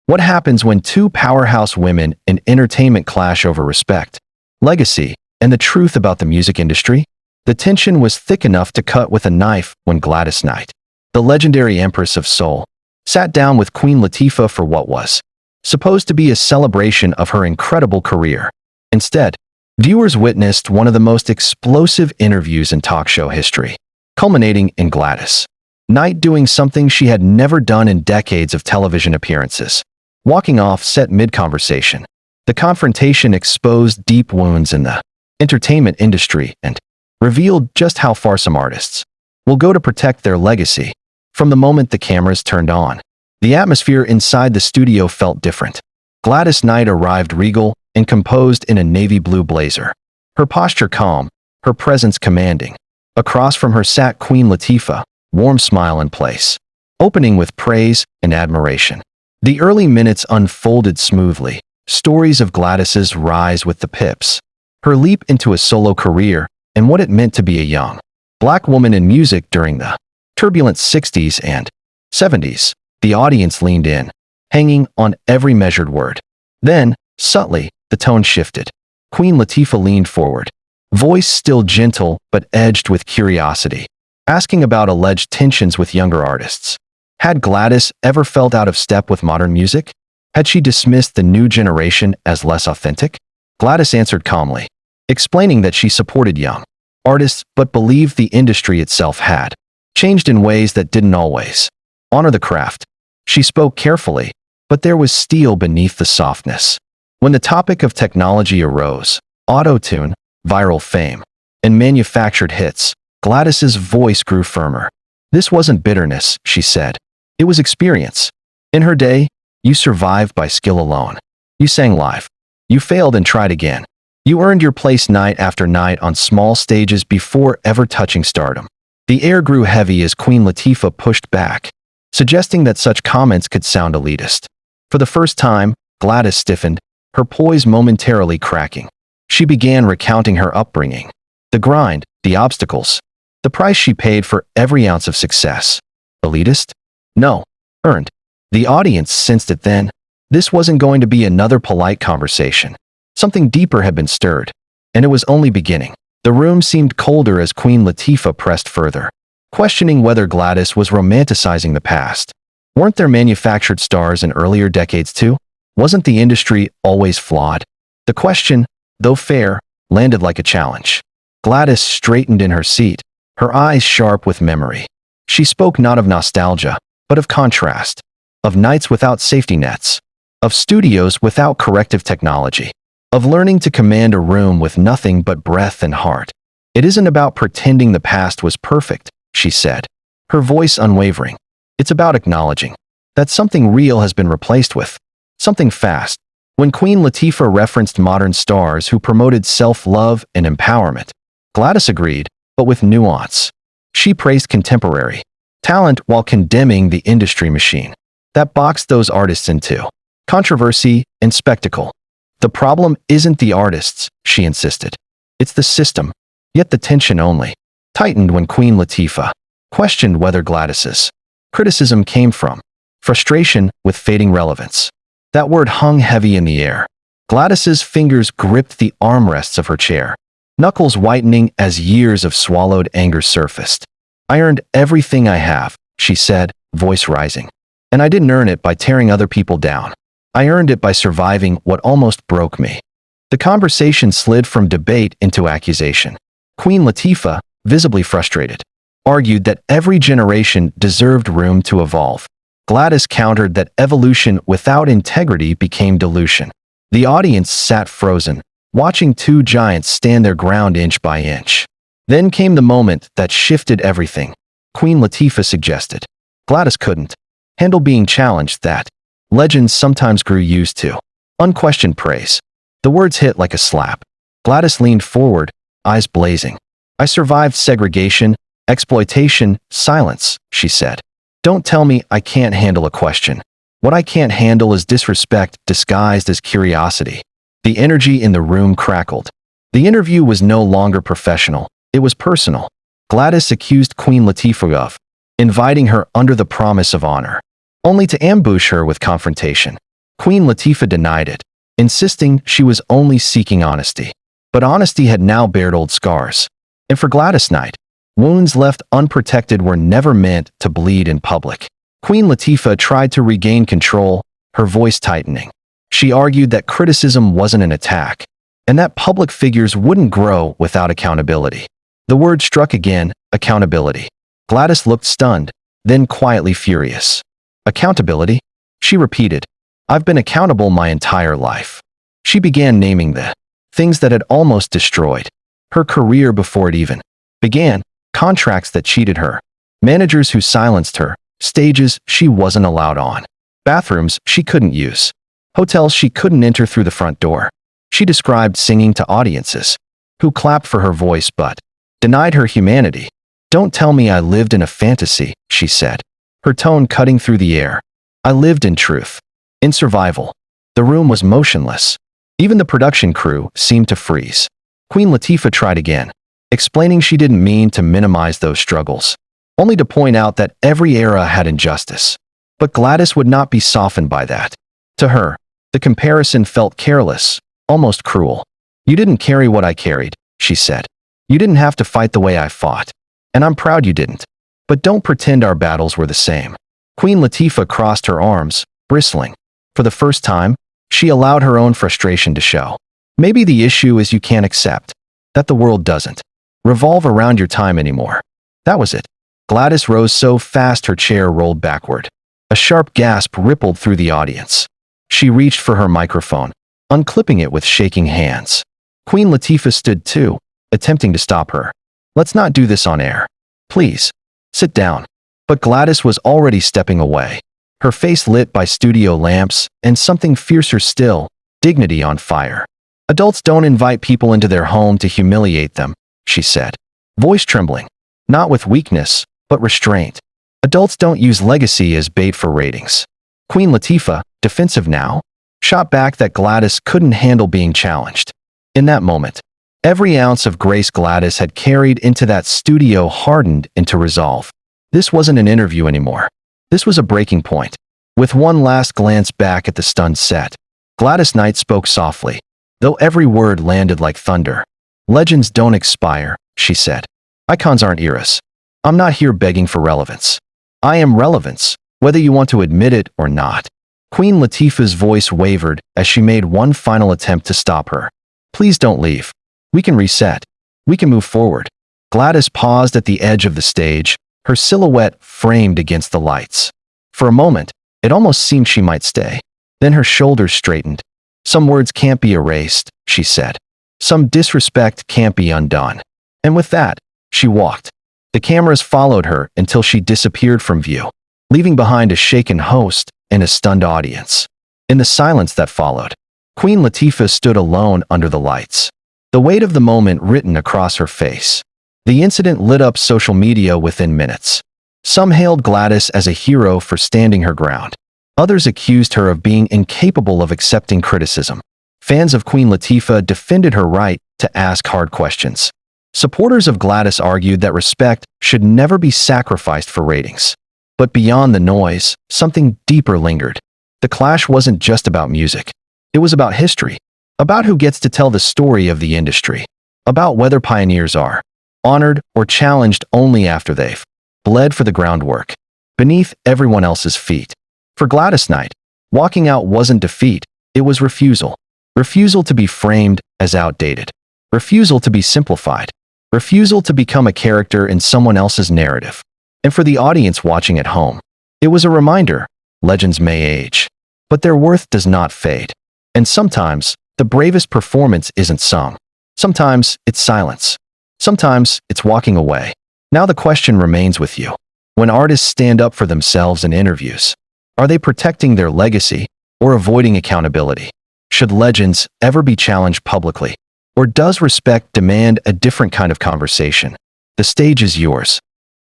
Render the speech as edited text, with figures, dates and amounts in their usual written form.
What happens when two powerhouse women in entertainment clash over respect, legacy, and the truth about the music industry? The tension was thick enough to cut with a knife when Gladys Knight, the legendary Empress of Soul, sat down with Queen Latifah for what was supposed to be a celebration of her incredible career. Instead, viewers witnessed one of the most explosive interviews in talk show history, culminating in Gladys Knight doing something she had never done in decades of television appearances, walking off set mid-conversation. The confrontation exposed deep wounds in the entertainment industry and revealed just how far some artists will go to protect their legacy. From the moment the cameras turned on, the atmosphere inside the studio felt different. Gladys Knight arrived regal and composed in a navy blue blazer, her posture calm, her presence commanding. Across from her sat Queen Latifah, warm smile in place, opening with praise and admiration. The early minutes unfolded smoothly, stories of Gladys's rise with the Pips, her leap into a solo career, and what it meant to be a young black woman in music during the turbulent 60s and 70s. The audience leaned in, hanging on every measured word. Then, subtly, the tone shifted. Queen Latifah leaned forward, voice still gentle but edged with curiosity, asking about alleged tensions with younger artists. Had Gladys ever felt out of step with modern music? Had she dismissed the new generation as less authentic? Gladys answered calmly, explaining that she supported young artists but believed the industry itself had changed in ways that didn't always honor the craft. She spoke carefully, but there was steel beneath the softness. When the topic of technology arose, auto-tune, viral fame, and manufactured hits, Gladys's voice grew firmer. This wasn't bitterness, she said. It was experience. In her day, you survived by skill alone. You sang live. You failed and tried again. You earned your place night after night on small stages before ever touching stardom. The air grew heavy as Queen Latifah pushed back, suggesting that such comments could sound elitist. For the first time, Gladys stiffened, her poise momentarily cracking. She began recounting her upbringing, the grind, the obstacles, the price she paid for every ounce of success. Elitist? No. Earned. The audience sensed it then. This wasn't going to be another polite conversation. Something deeper had been stirred, and it was only beginning. The room seemed colder as Queen Latifah pressed further, questioning whether Gladys was romanticizing the past. Weren't there manufactured stars in earlier decades too? Wasn't the industry always flawed? The question, though fair, landed like a challenge. Gladys straightened in her seat, her eyes sharp with memory. She spoke not of nostalgia, but of contrast, of nights without safety nets, of studios without corrective technology, of learning to command a room with nothing but breath and heart. It isn't about pretending the past was perfect, she said, her voice unwavering. It's about acknowledging that something real has been replaced with something fast. When Queen Latifah referenced modern stars who promoted self-love and empowerment, Gladys agreed, but with nuance. She praised contemporary talent while condemning the industry machine that boxed those artists into controversy and spectacle. The problem isn't the artists, she insisted. It's the system. Yet the tension only tightened when Queen Latifah questioned whether Gladys's criticism came from frustration with fading relevance. That word hung heavy in the air. Gladys's fingers gripped the armrests of her chair, knuckles whitening as years of swallowed anger surfaced. I earned everything I have, she said, voice rising. And I didn't earn it by tearing other people down. I earned it by surviving what almost broke me. The conversation slid from debate into accusation. Queen Latifah, visibly frustrated, argued that every generation deserved room to evolve. Gladys countered that evolution without integrity became dilution. The audience sat frozen, watching two giants stand their ground inch by inch. Then came the moment that shifted everything. Queen Latifah suggested Gladys couldn't handle being challenged, that legends sometimes grew used to unquestioned praise. The words hit like a slap. Gladys leaned forward, eyes blazing. I survived segregation, exploitation, silence, she said. Don't tell me I can't handle a question. What I can't handle is disrespect disguised as curiosity. The energy in the room crackled. The interview was no longer professional. It was personal. Gladys accused Queen Latifah of inviting her under the promise of honor, only to ambush her with confrontation. Queen Latifah denied it, insisting she was only seeking honesty. But honesty had now bared old scars. And for Gladys Knight, wounds left unprotected were never meant to bleed in public. Queen Latifah tried to regain control, her voice tightening. She argued that criticism wasn't an attack, and that public figures wouldn't grow without accountability. The word struck again, accountability. Gladys looked stunned, then quietly furious. Accountability? She repeated. I've been accountable my entire life. She began naming the things that had almost destroyed her career before it even began, contracts that cheated her, managers who silenced her, stages she wasn't allowed on, bathrooms she couldn't use, hotels she couldn't enter through the front door. She described singing to audiences who clapped for her voice but denied her humanity. Don't tell me I lived in a fantasy, she said, her tone cutting through the air. I lived in truth, in survival. The room was motionless. Even the production crew seemed to freeze. Queen Latifah tried again, explaining she didn't mean to minimize those struggles, only to point out that every era had injustice. But Gladys would not be softened by that. To her, the comparison felt careless, almost cruel. You didn't carry what I carried, she said. You didn't have to fight the way I fought. And I'm proud you didn't. But don't pretend our battles were the same. Queen Latifah crossed her arms, bristling. For the first time, she allowed her own frustration to show. Maybe the issue is you can't accept that the world doesn't revolve around your time anymore. That was it. Gladys rose so fast her chair rolled backward. A sharp gasp rippled through the audience. She reached for her microphone, unclipping it with shaking hands. Queen Latifah stood too, attempting to stop her. Let's not do this on air. Please, sit down. But Gladys was already stepping away, her face lit by studio lamps and something fiercer still, dignity on fire. Adults don't invite people into their home to humiliate them, she said, voice trembling, not with weakness, but restraint. Adults don't use legacy as bait for ratings. Queen Latifah, defensive now, shot back that Gladys couldn't handle being challenged. In that moment, every ounce of grace Gladys had carried into that studio hardened into resolve. This wasn't an interview anymore. This was a breaking point. With one last glance back at the stunned set, Gladys Knight spoke softly, though every word landed like thunder. Legends don't expire, she said. Icons aren't eras. I'm not here begging for relevance. I am relevance, whether you want to admit it or not. Queen Latifah's voice wavered as she made one final attempt to stop her. Please don't leave. We can reset. We can move forward. Gladys paused at the edge of the stage, her silhouette framed against the lights. For a moment, it almost seemed she might stay. Then her shoulders straightened. Some words can't be erased, she said. Some disrespect can't be undone. And with that, she walked. The cameras followed her until she disappeared from view, leaving behind a shaken host and a stunned audience. In the silence that followed, Queen Latifah stood alone under the lights, the weight of the moment written across her face. The incident lit up social media within minutes. Some hailed Gladys as a hero for standing her ground. Others accused her of being incapable of accepting criticism. Fans of Queen Latifah defended her right to ask hard questions. Supporters of Gladys argued that respect should never be sacrificed for ratings. But beyond the noise, something deeper lingered. The clash wasn't just about music. It was about history, about who gets to tell the story of the industry, about whether pioneers are honored or challenged only after they've bled for the groundwork, beneath everyone else's feet. For Gladys Knight, walking out wasn't defeat, it was refusal. Refusal to be framed as outdated. Refusal to be simplified. Refusal to become a character in someone else's narrative. And for the audience watching at home, it was a reminder, legends may age, but their worth does not fade. And sometimes, the bravest performance isn't sung. Sometimes, it's silence. Sometimes, it's walking away. Now the question remains with you. When artists stand up for themselves in interviews, are they protecting their legacy or avoiding accountability? Should legends ever be challenged publicly? Or does respect demand a different kind of conversation? The stage is yours.